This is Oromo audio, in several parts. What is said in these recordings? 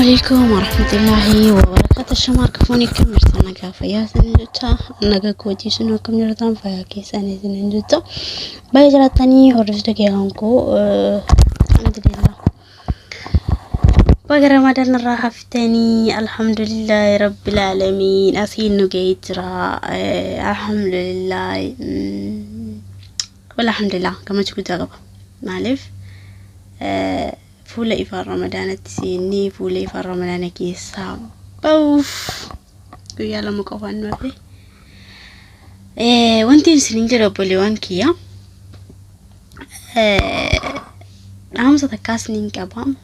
عليكم ورحمة الله وبركاته. الشمار كفوني كم مرتنا كافيات نجتا نجا كوتي سنو كم جرتان فياكي سنة نجتا باي جراتني هرش دقيقانكو الحمد لله بقى رمضان الراحة فتاني الحمد لله رب العالمين أسين نجيترا الحمد لله والحمد لله كما تقول تغبى معلف فولا إفار رمضان تسيني فولا إفار رمضان كيسا أوف ويالا مكوان مرة وانتين سنين جربوا لوان كيا عامسة تكاس سنين كابام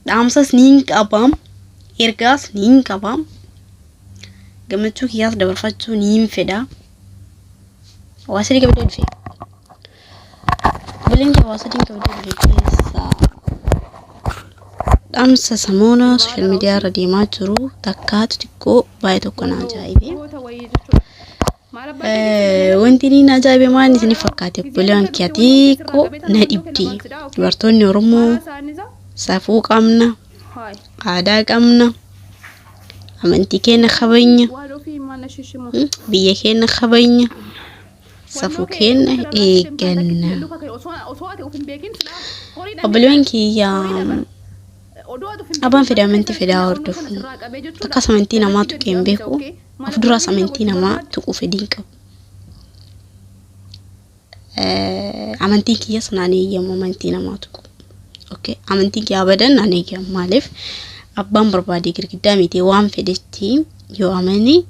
عامسة سنين كابام إرجع سنين كابام قمتو كياس دبر فتو نيم فدا واسري كبدل في بلين كواسري كبدل في كيسا أمس سمونا سوشيال ميديا رديما ترو تكات تكو بايتو كنا جايبي وانتيني نجايبي ما نسني فكاتي بلون كياتيكو نديبتي ورتوني رمو سافوق أمنا قاداك أمنا أمنتي كينا خبيني بيا كينا خبيني سافوكين إيجن وبلون كي يا أبان فدا منتي فدا وردفو تكاس منتينا ما تكين بيكو أفدراس منتينا ما تكو فدينكو أمنتيكي يسناني يوم منتينا ما تكو أوكي أمنتيكي أبدا ناني يوم مالف أبان بربادي كركدامي تي وام فدشتي يو أمني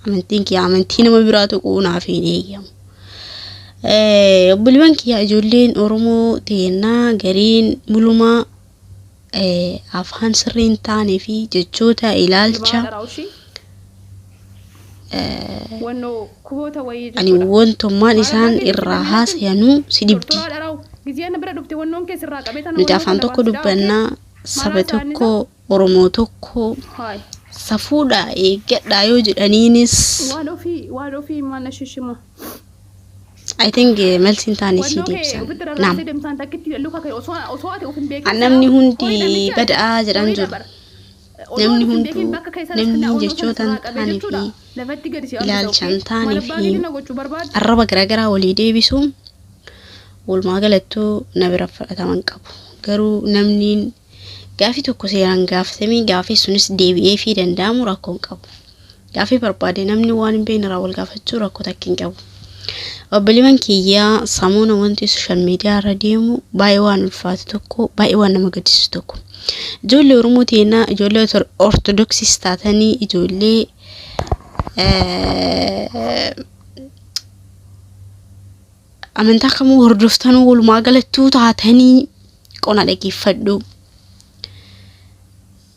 أمنتيكي أمنتينا ما براتكو نافيني يوم بلوانكي يا جولين أورمو تينا غرين ملوما أفهان سرين تاني في ججوتا إلالشا أني وانتو ما لسان الراحاس يانو سيدبدي نتافان توكو دبنا سبتوكو ورموتوكو سفودا إيجاد يوجد أنينيس I think melting tani sidipsan nam anamni hundi bada jaranjur namni hundu namni jechotan tani fi ilal chantani fi araba garagara walide bisum wal magalatto nabira fataman qabu garu namni gafi tokko seeran gaftami gafi sunis debi'e fi dandamu rakon qabu gafi barbade namni waan beenra wal gafachu rakko takkin qabu وبلمن كيا سامونا وانتي سوشيال ميديا رديمو بايوان الفاتتوكو بايوان نمجدستوكو جولي رموتينا جولي أرثوذكسي ستاتاني جولي أمن تاكمو هردفتانو والماغالتو تاتاني كونا لكي فدو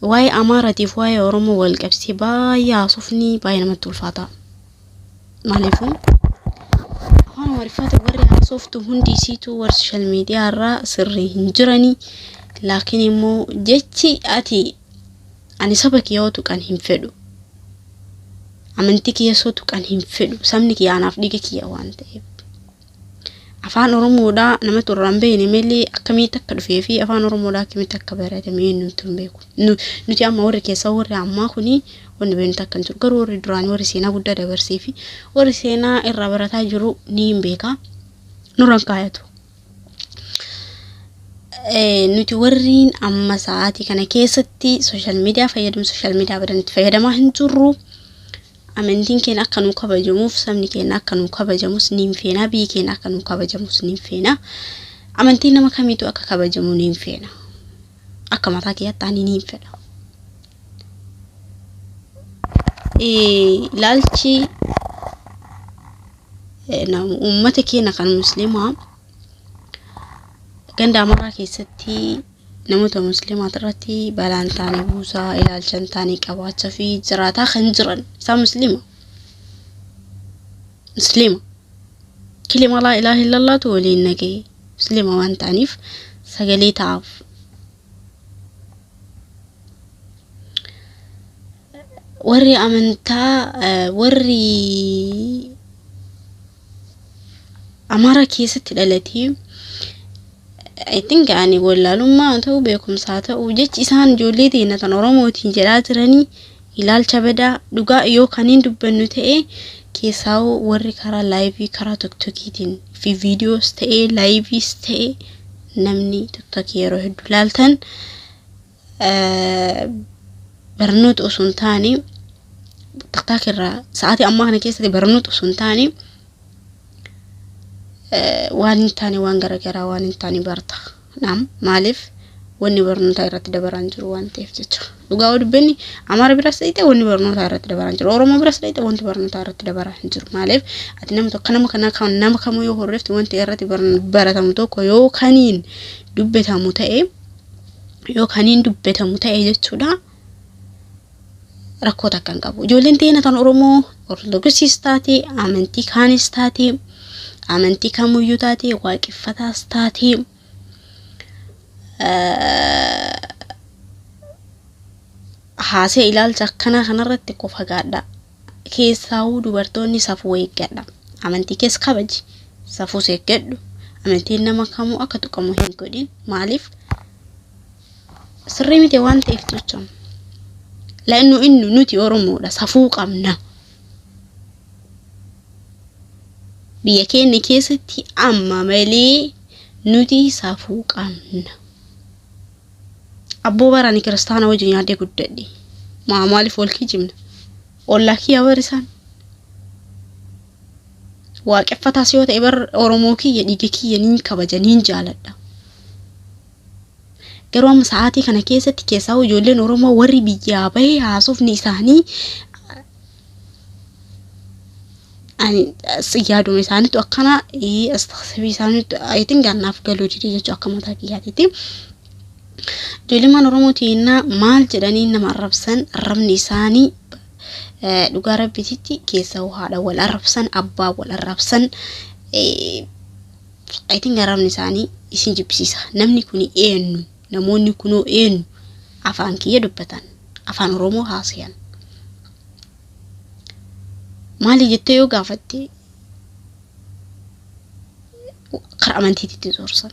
واي أمارتي فواي ورمو والكبسي بايا صفني بايا نمتو الفاتا مالفو معرفات وري عصفتو هندي سيتو ورسوشيال ميديا را سري هنجراني لكن مو جتي اتي اني سبك يوتو كان هنفدو امنتك يسوتو كان هنفدو سمنك يا انا فديك يا وانت افان رمو دا نمتو رامبي نملي اكمي تكد في افان رمو دا كمي تكبرات مين نتمبيكو نتي اما وركي صور عما خني ونبين تكن تقرور دران ورسينا بودا دبرسيفي ورسينا الرابرتا جرو نيم بيكا نوران كايتو نتورين اما ساعاتي كان كيستي سوشيال ميديا فيدم سوشيال ميديا بدن فيدم هنجرو امنتين كين اكنو كبجمو فسمني كين اكنو كبجمو سنين فينا بي كين اكنو كبجمو سنين فينا امنتين ما كميتو اكا كبجمو نين فينا اكا متاكي تاني نين فينا لالشي نعم أمتي كان مسلمة كان دامرا كيستي نموت مسلمة ترتي بلان تاني بوسا إلى الجنتاني كواتش في جراتا خنجرا سا مسلمة كلمة لا إله إلا الله تولي إنك مسلمة وان تعنيف سقلي تعرف وري أمنتا وري أمارا كيست التي I think ani wallaalummaa ta'uu beekumsaa ta'uu jechi isaan ijoollee teenya tan Oromootiin jedhaa jiranii ilaalcha badaa dhugaa yoo kaniin dubbannu ta'e keessaa warri karaa live karaa TikTokiitiin fi videos ta'e live's ta'e namni TikTok yeroo hedduu laaltan barnoota osoo hin taane TikTok irraa sa'aatii ammaa kana keessatti barnoota osoo hin taane waan hin taane waan garagaraa waan hin taane barta naam maaliif wanni barnoota irratti dabaran jiru waan ta'eef jecha dhugaa dubbanni Amaara biras ta'e wanni barnoota irratti dabaran jiru Oromoo biras ta'e wanni barnoota irratti dabaran jiru maaliif ati nama tokko nama kamuu yoo hordofte wanti irratti baratamu tokko yoo kaniin dubbatamu ta'e jechuudha rakkoo takka hin qabu ijoolleen teenya tan Oromoo Ortodoksii taate amantii kaanis taate amantii kamuyyuu taate waaqeffataas taate haasee ilaalcha akkana kanarratti qofa gaadha keessaa dubartoonni safuu eeggadha amantii keessa kabaji safuu eeggadhu amantiin nama kamuu akka tuqamu hin godhin maaliif sirrii miti waan ta'eef jechuun laannu nuti Oromoodha safuu qabna biyya keenya keessatti amma malee nuti safuu qabna abboo barani kiristaana wajjin yaadee guddadhe maaliif wal kijibna ollakii abarisan waaqeffataas yoo ta'e bar Oromoo kiyya dhiiga kiyya niin kabaja niin jaaladha garuu amma sa'aatii kana keessatti keessaa ijoolleen Oromoo warri biyyaa bahee haasofni isaanii ani siyaaduma isaaniitu akkana astaghfirullahi isaaniitu ayitiin gannaaf galuu didii jechuu akka mataa kiyyaatitti ijoolleen Oromootiin maal jedhanii nama arrabsan arrabni isaanii dhugaa rabbititti keessaa haadha wal arrabsan abbaa wal arrabsan ayitiin arrabni isaanii isin jibbisiisa namni kun eenyu namoonni kunoo eenyu afaan kiyya dubbatan afaan Oromoo haasayan maali jettee yoo gaafatte karaa amantiitti soorsan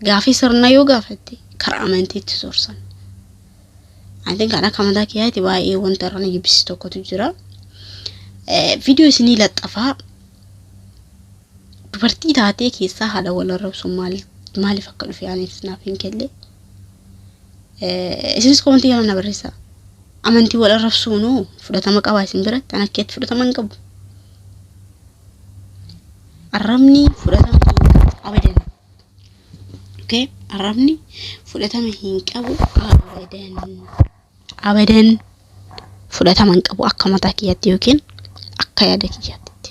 gaafii sirna yoo gaafatte karaa amantiitti soorsan antiin kana kamataa kiyyaati baay'ee wanta irraan jibbisi tokkotu jira viidiyoo isinii laxxafaa dubartii taatee keessaa haadha wal arrabsu maaliif akka dhufe anis naaf hin kelle isinis komentii yana barreessa amantii wal arrabsuunu fudhatama qaba isin biratti ana akkeetti fudhatama hin qabu arrabni fudhatama abadan okay arrabni fudhatama hin qabu abadan fudhatama hin qabu akka mataa kiyyaatti yookiin akka yaada kiyyaatti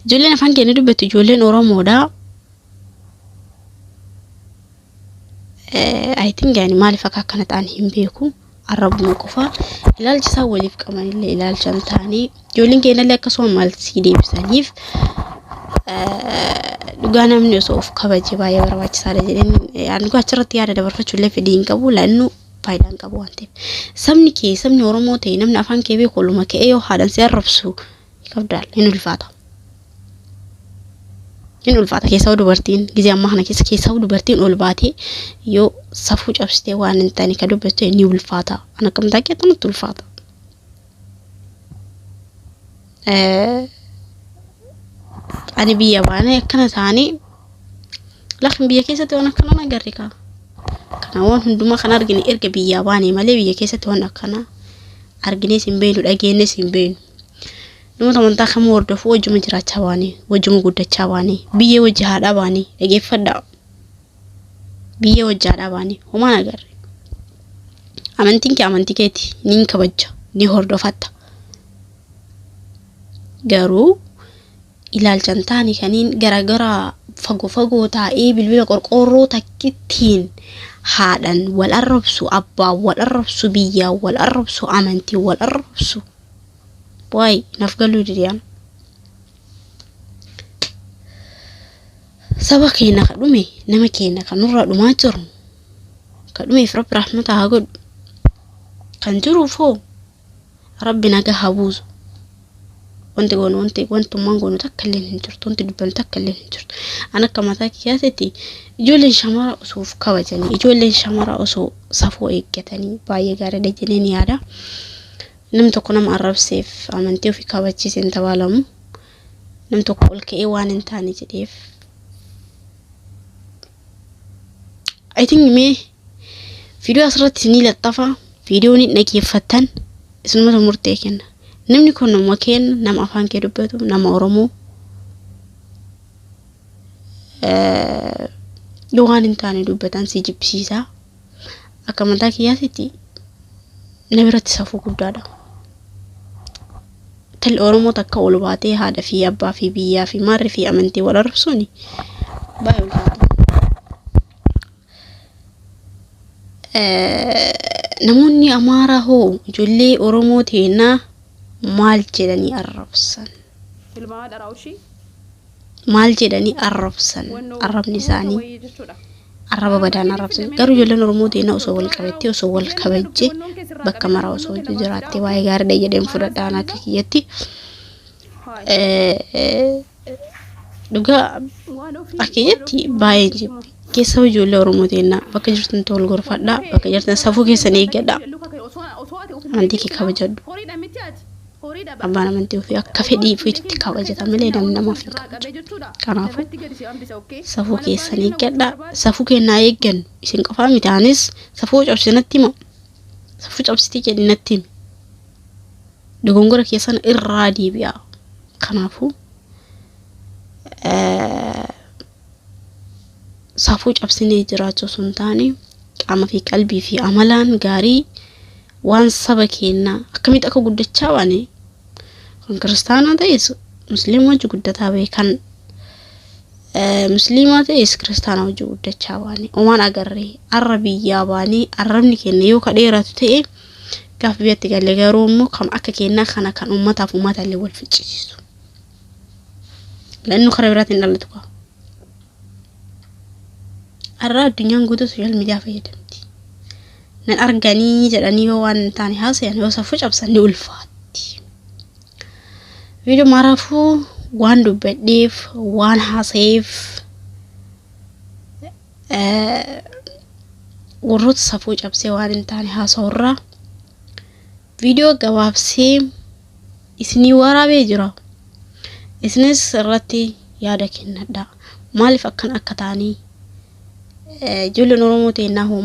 ijoolleen afaan keenya dubbatu ijoolleen Oromoodha I think yani maaliif akka akkana ta'an hin beeku arrabuma qofa ilaalcha isaa waliif qaban illee ilaalcha hin taane ijoolleen keenya illee akkasuma maal sii deebisaniif dhugaa namni osoo of kabaje baay'ee barbaachisaadha jedhanii ani achirratti yaada dabarfachuu illee fedhii hin qabu laannu faayidaa hin qabu waan ta'eef sabni Oromoo ta'e namni afaan kee beeku oluma ka'ee yoo haadhan si arrabsu qabdaal hin ulfaata keessaa dubartiin gizee amma kana keessaa dubartiin ol baatee yoo safuu cabsitee waan hin taane ka dubbattu ni ulfaata ana kamtaa keetti nutti ulfaata ani biyya baana akkana taane lakin biyya keessatti waan akkana nagarri ka kana waan hunduma kan argine erga biyya baane malee biyya keessatti waan akkana argine sin beenu dhageenne sin beenu Numa amantaa kamuu hordofu wajjuma jiraachaa baane wajjuma guddachaa baane biyya wajji haadhaa baane dhageeffadha biyya wajji haadhaa baane homaa nagarre amantiin kee amantii keeti niin kabajja ni hordofatta garuu ilaalchan taani kaniin garagara fagoo taa'ee bilbila qorqoorroo takkittiin haadhan wal arrabsu abbaa wal arrabsu biyyaa wal arrabsu amantii wal arrabsu Why nafgalu diriyan saba keenya kadhume nama keenya kanurra dhumaa jiru kadhume Rabb rahmata haa godhu kan jiru foo Rabbi naga habuusu wantummaan goonu takka illee hin jirtu wanti dubbannu takka illee hin jirtu Ana akka mataa kiyyaatti ijoolleen shamara osoo kabajanii ijoolleen shamara osoo safuu eeggatanii baay'ee gaariidha jedhee ni yaada. Namni tokko nama arrabseef amantii ofii kabachiisee hin tabaalamu. Namni tokko ol ka'ee waan hin taane jedheef I think me video asirratti ni laxafa video ni dhaggeeffattan isinuma murtee kenna. Namni kun nama kenna nama afaan kee dubbatu nama Oromoo yoo waan hin taane dubbatan si jibsiisa. Akka mataa kiyyaatti na biratti safuu guddaadha. Tal Oromoo takka ol baatee haadha fi abbaa fi biyyaa fi maarri fi amantii wal arrabsuuni baay'ee ulfaata. Namoonni Amaaraa hoo ijoollee Oromoo teenaa maal jedhanii arrabsan? Maal jedhanii arrabsan? Arrabni isaanii arraba badaan arrabsan. Garuu ijoolleen Oromoo teenaa osoo wal qabattee osoo wal kabajjee bakka maraa osoo jiraattee waa'ee gaariidha jedheen fudhadhaan akka kiyyatti. Dhugaa akkiyyatti baay'ee jibbi. Keessa ijoollee Oromoo teenaa bakka jirtan tol gorfadhaa bakka jirtan safuu keessan eeggadhaa. Amantii kee kabajadhu. Abbaan amantii ofii akka fedhii ofiitti kabajata malee namni namaaf hin kabaju. Kanaafuu safuu keessan eeggadhaa. Safuu kennaa eeggannu isin qofaa miti anis safuu cabsinatti hima. Safuu cabsitii jedhi natti himi. Dogongora keessan irraa deebi'aa. Kanaafuu safuu cabsinee jiraachuu sun taane qaama fi qalbii fi amalaan gaarii waan saba keenyaa akkamitti akka guddachaa baane kan kiristaanaa ta'es musliima wajji guddataa bahe kan musliimaa ta'es kiristaanaa wajji guddachaa baane omaan agarree arra biyyaa baane arrabni keenya yoo kadheeratu ta'e gaaf biyyatti galee garuu immoo kam akka keenyaa kana kan ummataaf ummataallee wal ficcisiisu. Lannu karaa biraatiin dhalatu qaba. Arra addunyaan guutuu social media fayyadamti. Nan arganii jedhanii yoo waan taane haasayan yoo safuu cabsan ni ulfaatti. Video maraafuu waan dubbadheef waan haasayeef warroota safuu cabsee waan hin taane haasawurraa video gabaabsee isinii waraabee jira. Isinis irratti yaada kennadhaa. Maaliif akkan akka taanii ijoolleen Oromoo teenaa hoo